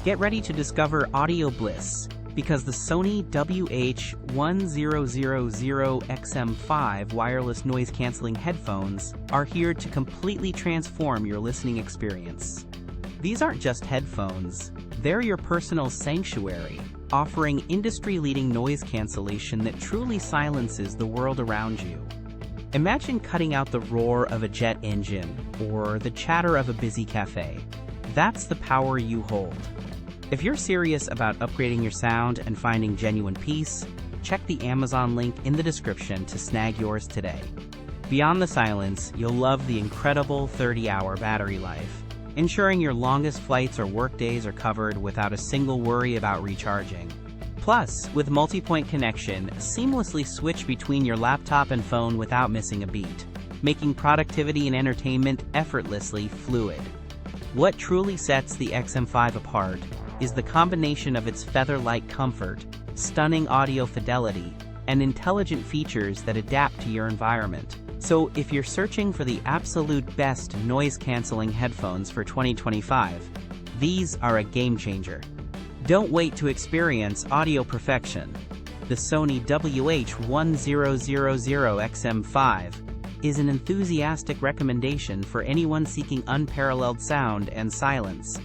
Get ready to discover audio bliss, because the Sony WH-1000XM5 wireless noise-canceling headphones are here to completely transform your listening experience. These aren't just headphones, they're your personal sanctuary, offering industry-leading noise cancellation that truly silences the world around you. Imagine cutting out the roar of a jet engine or the chatter of a busy cafe. That's the power you hold. If you're serious about upgrading your sound and finding genuine peace, check the Amazon link in the description to snag yours today. Beyond the silence, you'll love the incredible 30-hour battery life, ensuring your longest flights or workdays are covered without a single worry about recharging. Plus, with multi-point connection, seamlessly switch between your laptop and phone without missing a beat, making productivity and entertainment effortlessly fluid. What truly sets the XM5 apart is the combination of its feather-light comfort, stunning audio fidelity, and intelligent features that adapt to your environment. So if you're searching for the absolute best noise-canceling headphones for 2025, these are a game-changer. Don't wait to experience audio perfection. The Sony WH-1000XM5 is an enthusiastic recommendation for anyone seeking unparalleled sound and silence.